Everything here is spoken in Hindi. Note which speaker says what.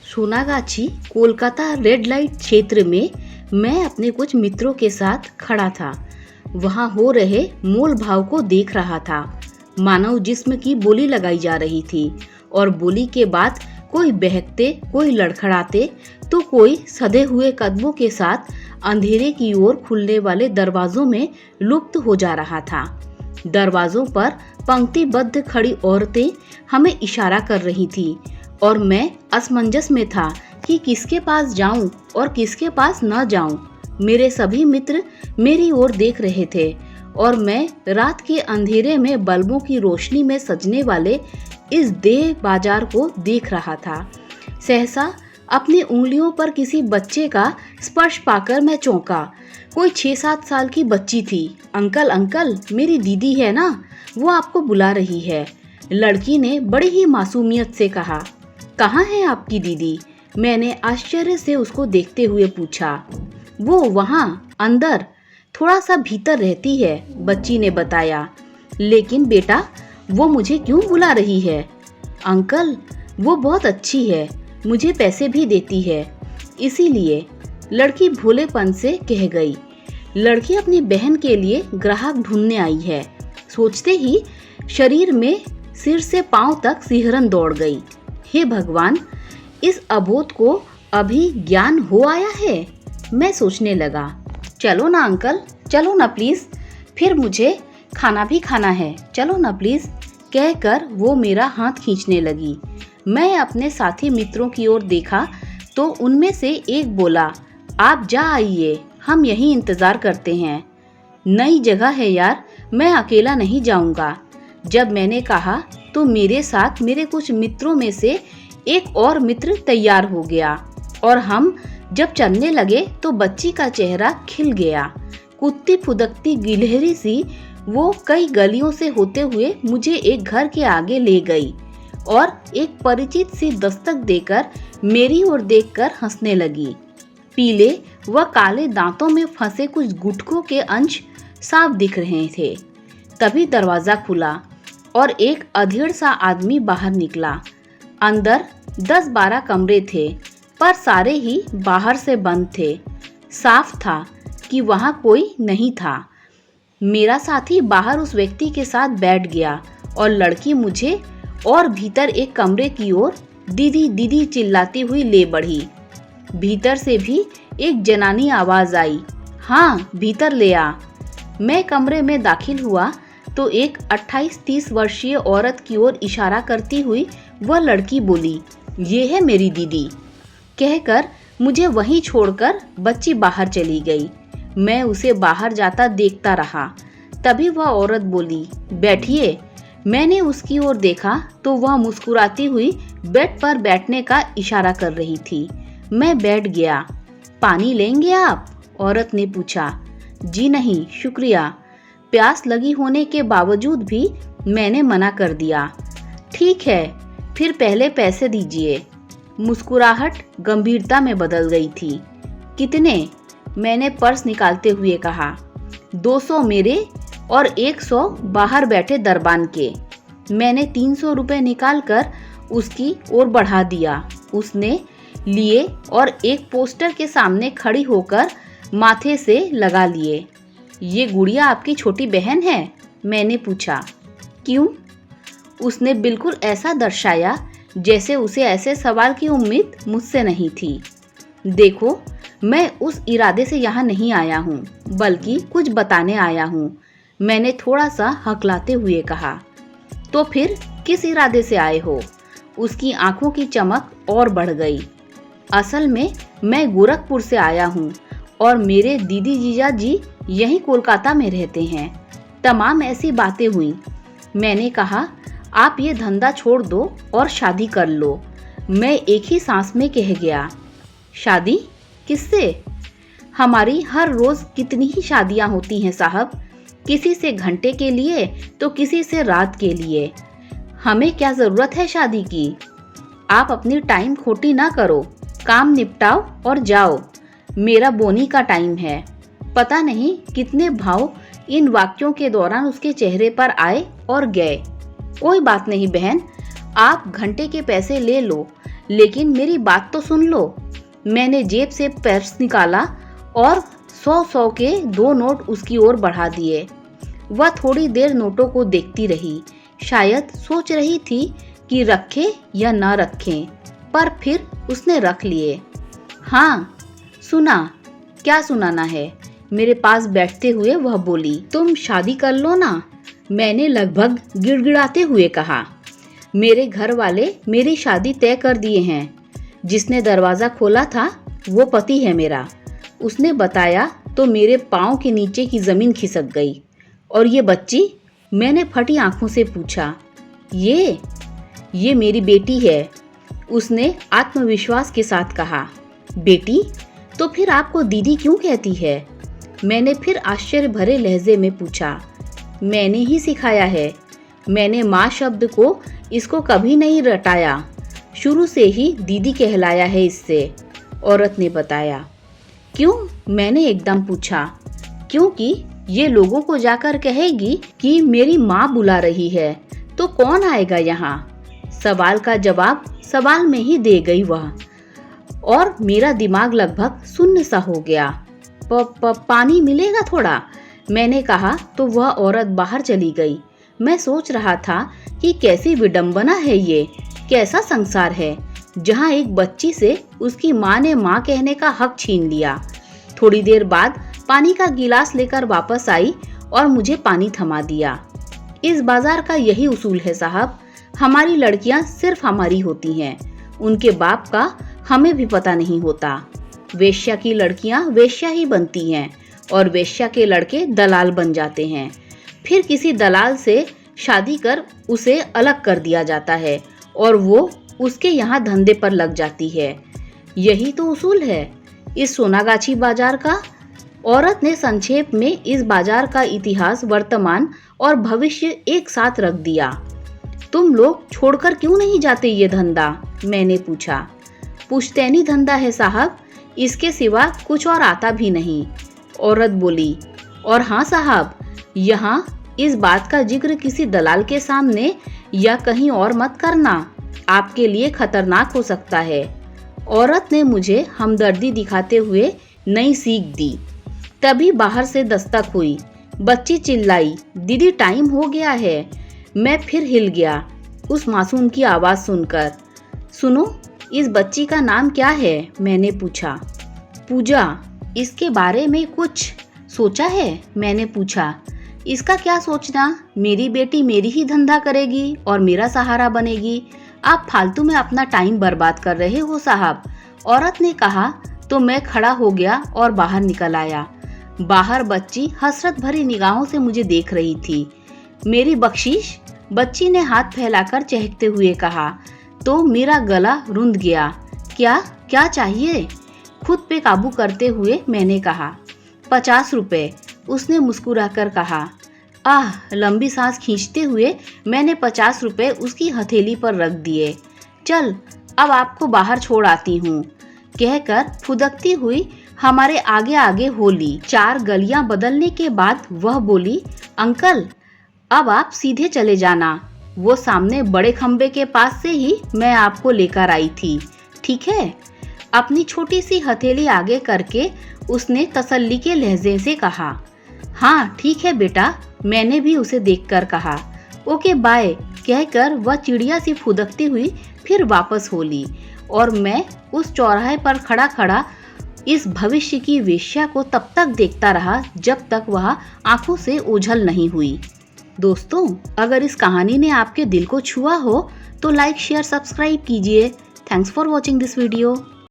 Speaker 1: सोनागाछी कोलकाता रेड लाइट क्षेत्र में मैं अपने कुछ मित्रों के साथ खड़ा था। वहां हो रहे मोल भाव को देख रहा था। मानव जिस्म की बोली लगाई जा रही थी और बोली के बाद कोई बहकते, कोई लड़खड़ाते तो कोई सधे हुए कदमों के साथ अंधेरे की ओर खुलने वाले दरवाजों में लुप्त हो जा रहा था। दरवाजों पर पंक्तिबद्ध खड़ी औरतें हमें इशारा कर रही थी और मैं असमंजस में था कि किसके पास जाऊं और किसके पास न जाऊं। मेरे सभी मित्र मेरी ओर देख रहे थे और मैं रात के अंधेरे में बल्बों की रोशनी में सजने वाले इस देह बाजार को देख रहा था। सहसा अपनी उंगलियों पर किसी बच्चे का स्पर्श पाकर मैं चौंका। कोई 6-7 साल की बच्ची थी। अंकल अंकल, मेरी दीदी है ना, वो आपको बुला रही है। लड़की ने बड़ी ही मासूमियत से कहा। कहाँ है आपकी दीदी? मैंने आश्चर्य से उसको देखते हुए पूछा। वो वहाँ अंदर थोड़ा सा भीतर रहती है, बच्ची ने बताया। लेकिन बेटा, वो मुझे क्यों बुला रही है? अंकल, वो बहुत अच्छी है, मुझे पैसे भी देती है, इसीलिए, लड़की भोलेपन से कह गई। लड़की अपनी बहन के लिए ग्राहक ढूंढने आई है। सोचते ही शरीर में सिर से पांव तक सिहरन दौड़ गई। हे भगवान, इस अबोध को अभी ज्ञान हो आया है, मैं सोचने लगा। चलो ना अंकल, चलो ना प्लीज, फिर मुझे खाना भी खाना है, चलो ना प्लीज, कहकर वो मेरा हाथ खींचने लगी। मैं अपने साथी मित्रों की ओर देखा तो उनमें से एक बोला, आप जा आइए, हम यहीं इंतजार करते हैं। नई जगह है यार, मैं अकेला नहीं जाऊंगा। जब मैंने कहा तो मेरे साथ मेरे कुछ मित्रों में से एक और मित्र तैयार हो गया और हम जब चलने लगे तो बच्ची का चेहरा खिल गया। कुत्ती फुदकती गिलहरी सी वो कई गलियों से होते हुए मुझे एक घर के आगे ले गई और एक परिचित सी दस्तक देकर मेरी ओर देखकर हंसने लगी। पीले व काले दांतों में फंसे कुछ गुटकों के अंश साफ दिख रहे थे। तभी दरवाजा खुला और एक अधेड़ सा आदमी बाहर निकला। अंदर 10-12 कमरे थे, पर सारे ही बाहर से बंद थे। साफ था कि वहां कोई नहीं था। मेरा साथी बाहर उस व्यक्ति के साथ बैठ गया और लड़की मुझे और भीतर एक कमरे की ओर दीदी दीदी चिल्लाती हुई ले बढ़ी। भीतर से भी एक जनानी आवाज आई, हाँ भीतर ले आ। मैं कमरे में दाखिल हुआ तो एक 28-30 वर्षीय औरत की ओर इशारा करती हुई वह लड़की बोली, ये है मेरी दीदी। कहकर मुझे वहीं छोड़कर बच्ची बाहर चली गई। मैं उसे बाहर जाता देखता रहा। तभी वह औरत बोली, बैठिए। मैंने उसकी ओर देखा तो वह मुस्कुराती हुई बेड पर बैठने का इशारा कर रही थी। मैं बैठ गया। पानी लेंगे आप? औरत ने पूछा। जी नहीं, शुक्रिया। प्यास लगी होने के बावजूद भी मैंने मना कर दिया। ठीक है, फिर पहले पैसे दीजिए। मुस्कुराहट गंभीरता में बदल गई थी। कितने? मैंने पर्स निकालते हुए कहा। 200 मेरे और 100 बाहर बैठे दरबान के। मैंने 300 रुपए निकालकर उसकी ओर बढ़ा दिया। उसने लिए और एक पोस्टर के सामने खड़ी होकर माथे से लगा लिए। ये गुड़िया आपकी छोटी बहन है? मैंने पूछा। क्यों? उसने बिल्कुल ऐसा दर्शाया जैसे उसे ऐसे सवाल की उम्मीद मुझसे नहीं थी। देखो, मैं उस इरादे से यहाँ नहीं आया हूँ, बल्कि कुछ बताने आया हूँ, मैंने थोड़ा सा हकलाते हुए कहा। तो फिर किस इरादे से आए हो? उसकी आंखों की चमक और बढ़ गई। असल में मैं गोरखपुर से आया हूँ और मेरे दीदी जीजा जी यहीं कोलकाता में रहते हैं। तमाम ऐसी बातें हुई। मैंने कहा, आप ये धंधा छोड़ दो और शादी कर लो। मैं एक ही सांस में कह गया। शादी? किससे? हमारी हर रोज कितनी ही शादियां होती हैं साहब, किसी से घंटे के लिए तो किसी से रात के लिए। हमें क्या जरूरत है शादी की? आप अपनी टाइम खोटी ना करो, काम निपटाओ और जाओ। मेरा बोनी का टाइम है। पता नहीं कितने भाव इन वाक्यों के दौरान उसके चेहरे पर आए और गए। कोई बात नहीं बहन, आप घंटे के पैसे ले लो, लेकिन मेरी बात तो सुन लो। मैंने जेब से पर्स निकाला और 100 के 2 नोट उसकी ओर बढ़ा दिए। वह थोड़ी देर नोटों को देखती रही, शायद सोच रही थी कि रखे या न रखें, पर फिर उसने रख लिए। हाँ, सुना? क्या सुनाना है? मेरे पास बैठते हुए वह बोली। तुम शादी कर लो ना, मैंने लगभग गिड़गिड़ाते हुए कहा। मेरे घर वाले मेरी शादी तय कर दिए हैं। जिसने दरवाज़ा खोला था वो पति है मेरा। उसने बताया तो मेरे पाँव के नीचे की ज़मीन खिसक गई। और ये बच्ची? मैंने फटी आंखों से पूछा। ये मेरी बेटी है, उसने आत्मविश्वास के साथ कहा। बेटी? तो फिर आपको दीदी क्यों कहती है? मैंने फिर आश्चर्य भरे लहजे में पूछा। मैंने ही सिखाया है। मैंने माँ शब्द को इसको कभी नहीं रटाया, शुरू से ही दीदी कहलाया है इससे, औरत ने बताया। क्यों? मैंने एकदम पूछा। क्योंकि ये लोगों को जाकर कहेगी कि मेरी माँ बुला रही है, तो कौन आएगा यहाँ? सवाल का जवाब सवाल में ही दे गई वह, और मेरा दिमाग लगभग शून्य सा हो गया। पानी मिलेगा थोड़ा? मैंने कहा तो वह औरत बाहर चली गई। मैं सोच रहा था कि कैसी विडंबना है ये, कैसा संसार है जहाँ एक बच्ची से उसकी माँ ने माँ कहने का हक छीन लिया। थोड़ी देर बाद पानी का गिलास लेकर वापस आई और मुझे पानी थमा दिया। इस बाजार का यही उसूल है साहब, हमारी लड़कियां सिर्फ हमारी होती हैं, उनके बाप का हमें भी पता नहीं होता। वेश्या की लड़कियां वेश्या ही बनती हैं और वेश्या के लड़के दलाल बन जाते हैं। फिर किसी दलाल से शादी कर उसे अलग कर दिया जाता है और वो उसके यहाँ धंधे पर लग जाती है। यही तो उसूल है इस सोनागाछी बाजार का। औरत ने संक्षेप में इस बाजार का इतिहास, वर्तमान और भविष्य एक साथ रख दिया। तुम लोग छोड़कर क्यों नहीं जाते ये धंधा? मैंने पूछा। पुश्तैनी धंधा है साहब, इसके सिवा कुछ और आता भी नहीं, औरत बोली। और हाँ साहब, यहाँ इस बात का जिक्र किसी दलाल के सामने या कहीं और मत करना, आपके लिए खतरनाक हो सकता है। औरत ने मुझे हमदर्दी दिखाते हुए नई सीख दी। तभी बाहर से दस्तक हुई। बच्ची चिल्लाई, दीदी टाइम हो गया है। मैं फिर हिल गया उस मासूम की आवाज़ सुनकर। सुनो, इस बच्ची का नाम क्या है? मैंने पूछा। पूजा। इसके बारे में कुछ सोचा है? मैंने पूछा। इसका क्या सोचना, मेरी बेटी मेरी ही धंधा करेगी और मेरा सहारा बनेगी। आप फालतू में अपना टाइम बर्बाद कर रहे हो साहब, औरत ने कहा। तो मैं खड़ा हो गया और बाहर निकल आया। बाहर बच्ची हसरत भरी निगाहों से मुझे देख रही थी। मेरी बख्शीश? बच्ची ने हाथ फैलाकर चहकते हुए कहा। तो मेरा गला रुंध गया। क्या चाहिए? खुद पे काबू करते हुए मैंने कहा। 50 रुपए, उसने मुस्कुराकर कहा। लंबी सांस खींचते हुए मैंने 50 रुपए उसकी हथेली पर रख दिए। चल, अब आपको बाहर छोड़ आती हूँ, कहकर फुदकती हुई हमारे आगे आगे हो ली। 4 गलियां बदलने के बाद वह बोली, अंकल अब आप सीधे चले जाना, वो सामने बड़े खंबे के पास से ही मैं आपको लेकर आई थी, ठीक है? अपनी छोटी सी हथेली आगे करके उसने तसल्ली के लहजे से कहा। हाँ ठीक है बेटा, मैंने भी उसे देखकर कहा। ओके बाय, कहकर वह चिड़िया सी फुदकती हुई फिर वापस हो ली और मैं उस चौराहे पर खड़ा खड़ा इस भविष्य की वेश्या को तब तक देखता रहा जब तक वह आंखों से ओझल नहीं हुई। दोस्तों, अगर इस कहानी ने आपके दिल को छुआ हो तो लाइक, शेयर, सब्सक्राइब कीजिए। Thanks for watching this video.